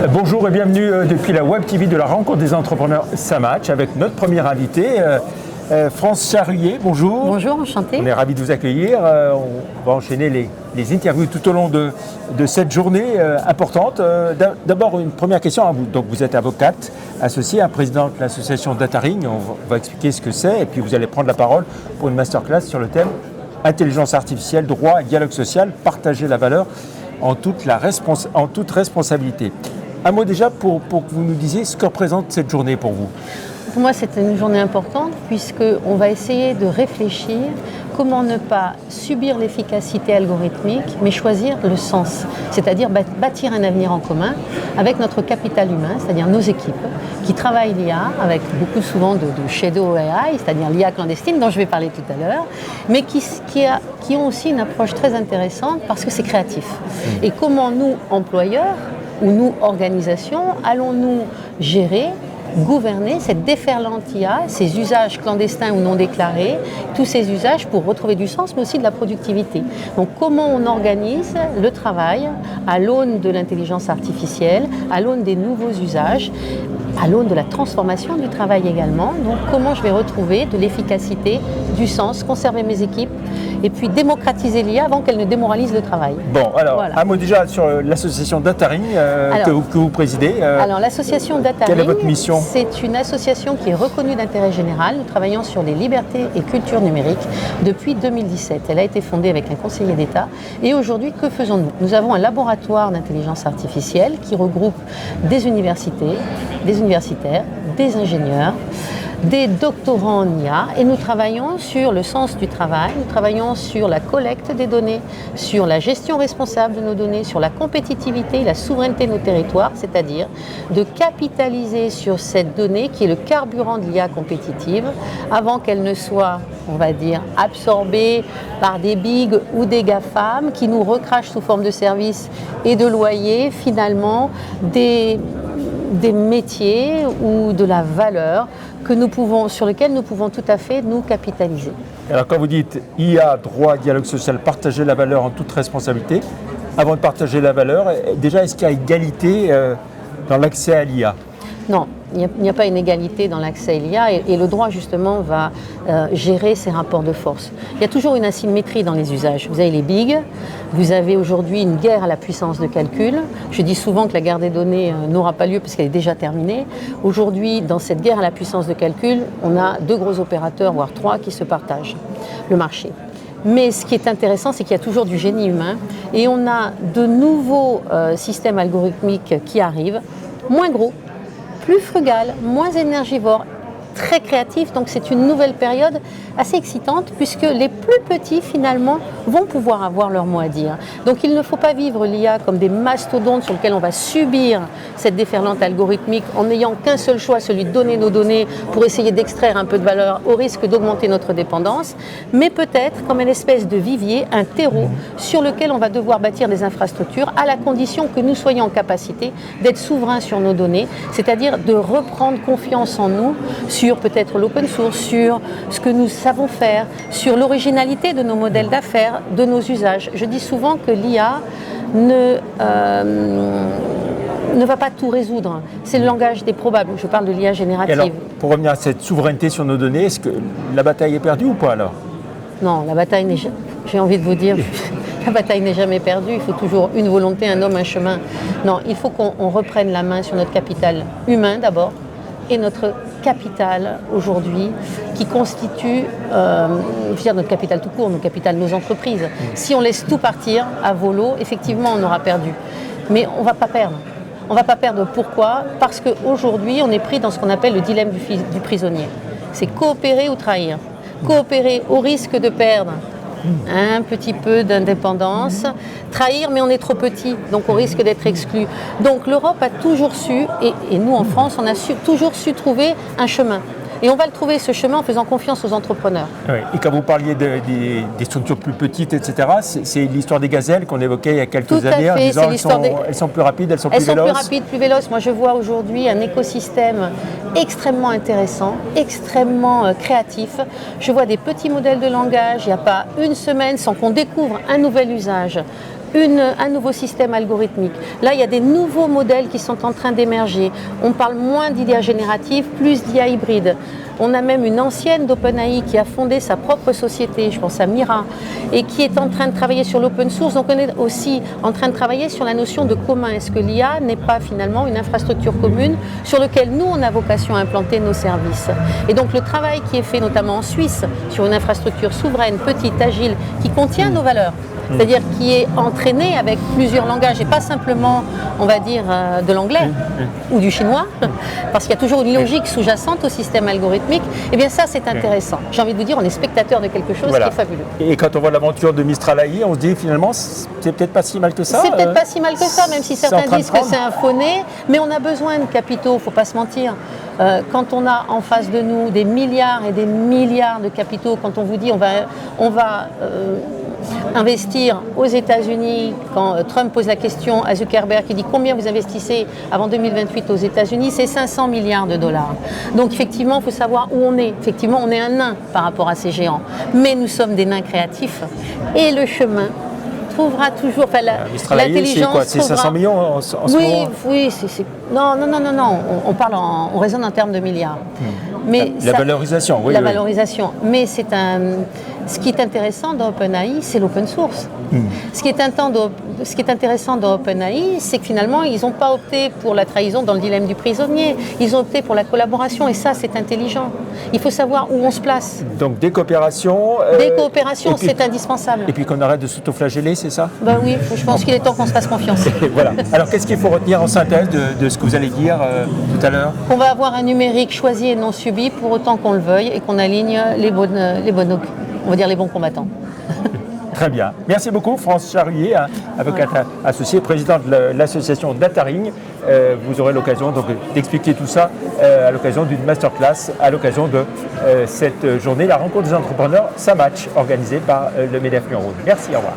Bonjour et bienvenue depuis la Web TV de la rencontre des entrepreneurs Samatch avec notre premier invité, France Charrier. Bonjour. Bonjour, enchanté. On est ravis de vous accueillir. On va enchaîner les interviews tout au long de cette journée importante. D'abord, une première question à vous. Donc, vous êtes avocate associée à présidente de l'association DataRing. On va expliquer ce que c'est et puis vous allez prendre la parole pour une masterclass sur le thème intelligence artificielle, droit et dialogue social, partager la valeur en toute responsabilité. Un mot déjà pour que vous nous disiez ce que représente cette journée pour vous. Pour moi, c'est une journée importante puisqu'on va essayer de réfléchir comment ne pas subir l'efficacité algorithmique, mais choisir le sens, c'est-à-dire bâtir un avenir en commun avec notre capital humain, c'est-à-dire nos équipes qui travaillent l'IA avec beaucoup souvent de shadow AI, c'est-à-dire l'IA clandestine dont je vais parler tout à l'heure, mais qui ont aussi une approche très intéressante parce que c'est créatif. Et comment nous, employeurs, ou nous, organisations, allons-nous gérer, gouverner cette déferlante IA, ces usages clandestins ou non déclarés, tous ces usages pour retrouver du sens, mais aussi de la productivité. Donc comment on organise le travail à l'aune de l'intelligence artificielle, à l'aune des nouveaux usages, à l'aune de la transformation du travail également. Donc comment je vais retrouver de l'efficacité, du sens, conserver mes équipes et puis démocratiser l'IA avant qu'elle ne démoralise le travail. Bon, alors, voilà. Un mot déjà sur l'association DataRing que vous présidez. Alors, l'association DataRing, quelle est votre mission ? C'est une association qui est reconnue d'intérêt général. Nous travaillons sur les libertés et culture numérique depuis 2017. Elle a été fondée avec un conseiller d'État. Et aujourd'hui, que faisons-nous ? Nous avons un laboratoire d'intelligence artificielle qui regroupe des universités, des universitaires, des ingénieurs, des doctorants en IA, et nous travaillons sur le sens du travail, nous travaillons sur la collecte des données, sur la gestion responsable de nos données, sur la compétitivité et la souveraineté de nos territoires, c'est-à-dire de capitaliser sur cette donnée qui est le carburant de l'IA compétitive avant qu'elle ne soit, on va dire, absorbée par des bigs ou des GAFAM qui nous recrachent sous forme de services et de loyers finalement des métiers ou de la valeur sur lesquels nous pouvons tout à fait nous capitaliser. Alors quand vous dites IA, droit, dialogue social, partager la valeur en toute responsabilité, avant de partager la valeur, déjà est-ce qu'il y a égalité dans l'accès à l'IA ? Non, il n'y a pas une égalité dans l'accès à l'IA et le droit justement va gérer ces rapports de force. Il y a toujours une asymétrie dans les usages. Vous avez les bigs, vous avez aujourd'hui une guerre à la puissance de calcul. Je dis souvent que la guerre des données n'aura pas lieu parce qu'elle est déjà terminée. Aujourd'hui, dans cette guerre à la puissance de calcul, on a 2 gros opérateurs, voire 3, qui se partagent le marché. Mais ce qui est intéressant, c'est qu'il y a toujours du génie humain et on a de nouveaux systèmes algorithmiques qui arrivent, moins gros, plus frugal, moins énergivore, très créatif. Donc c'est une nouvelle période assez excitante puisque les plus petits finalement vont pouvoir avoir leur mot à dire. Donc il ne faut pas vivre l'IA comme des mastodontes sur lesquels on va subir cette déferlante algorithmique en n'ayant qu'un seul choix, celui de donner nos données pour essayer d'extraire un peu de valeur au risque d'augmenter notre dépendance, mais peut-être comme une espèce de vivier, un terreau sur lequel on va devoir bâtir des infrastructures à la condition que nous soyons en capacité d'être souverains sur nos données, c'est-à-dire de reprendre confiance en nous sur peut-être l'open source, sur ce que nous savons faire, sur l'originalité de nos modèles d'affaires, de nos usages. Je dis souvent que l'IA ne va pas tout résoudre. C'est le langage des probables. Je parle de l'IA générative. Et alors, pour revenir à cette souveraineté sur nos données, est-ce que la bataille est perdue ou pas alors ? Non, la bataille n'est jamais... J'ai envie de vous dire... La bataille n'est jamais perdue, il faut toujours une volonté, un homme, un chemin. Non, il faut qu'on reprenne la main sur notre capital humain d'abord et notre capital aujourd'hui qui constitue, je veux dire notre capital tout court, notre capital, nos entreprises. Si on laisse tout partir à volo, effectivement on aura perdu. Mais on ne va pas perdre. On ne va pas perdre, pourquoi ? Parce qu'aujourd'hui on est pris dans ce qu'on appelle le dilemme du prisonnier. C'est coopérer ou trahir. Coopérer au risque de perdre un petit peu d'indépendance, trahir mais on est trop petit, donc on risque d'être exclu. Donc l'Europe a toujours su, et nous en France, on a toujours su trouver un chemin. Et on va le trouver, ce chemin, en faisant confiance aux entrepreneurs. Oui. Et quand vous parliez des structures plus petites, etc., c'est l'histoire des gazelles qu'on évoquait il y a quelques années en disant elles sont plus rapides, elles sont plus véloces. Elles sont plus rapides, plus véloces. Moi, je vois aujourd'hui un écosystème extrêmement intéressant, extrêmement créatif. Je vois des petits modèles de langage. Il n'y a pas une semaine sans qu'on découvre un nouvel usage un nouveau système algorithmique. Là, il y a des nouveaux modèles qui sont en train d'émerger. On parle moins d'IA générative, plus d'IA hybride. On a même une ancienne d'OpenAI qui a fondé sa propre société, je pense à Mira, et qui est en train de travailler sur l'open source. Donc on est aussi en train de travailler sur la notion de commun. Est-ce que l'IA n'est pas finalement une infrastructure commune sur laquelle nous, on a vocation à implanter nos services? Et donc le travail qui est fait notamment en Suisse sur une infrastructure souveraine, petite, agile, qui contient nos valeurs, c'est-à-dire qui est entraîné avec plusieurs langages et pas simplement, on va dire, de l'anglais ou du chinois, parce qu'il y a toujours une logique sous-jacente au système algorithmique, et bien ça c'est intéressant. J'ai envie de vous dire, on est spectateur de quelque chose qui est fabuleux. Et quand on voit l'aventure de Mistral AI, on se dit finalement, c'est peut-être pas si mal que ça. C'est peut-être pas si mal que ça, même si certains disent que c'est un faux nez, mais on a besoin de capitaux, il ne faut pas se mentir. Quand on a en face de nous des milliards et des milliards de capitaux, quand on vous dit on va investir aux États-Unis, quand Trump pose la question à Zuckerberg, qui dit combien vous investissez avant 2028 aux États-Unis, c'est 500 milliards de dollars. Donc effectivement, il faut savoir où on est. Effectivement, on est un nain par rapport à ces géants, mais nous sommes des nains créatifs et le chemin trouvera toujours, enfin l'intelligence. C'est 500 millions en ce moment. Oui, non, on parle, on raisonne en termes de milliards. Mais la valorisation, oui. La valorisation, mais ce qui est intéressant dans OpenAI, c'est l'open source. Ce qui est intéressant dans OpenAI, c'est que finalement, ils n'ont pas opté pour la trahison dans le dilemme du prisonnier. Ils ont opté pour la collaboration, et ça, c'est intelligent. Il faut savoir où on se place. Donc des coopérations. C'est indispensable. Et puis qu'on arrête de s'autoflageller, c'est ça? Ben oui, je pense qu'il est temps qu'on se fasse confiance. Voilà. Alors qu'est-ce qu'il faut retenir en synthèse de ce que vous allez dire tout à l'heure? On va avoir un numérique choisi et non subi pour autant qu'on le veuille et qu'on aligne les bons combattants. Très bien. Merci beaucoup, France Charrier, avocate associée, présidente de l'association Dataring. Vous aurez l'occasion d'expliquer tout ça à l'occasion d'une masterclass, à l'occasion de cette journée, la rencontre des entrepreneurs, ça match, organisée par le MEDEF Lyon Rhône. Merci, au revoir.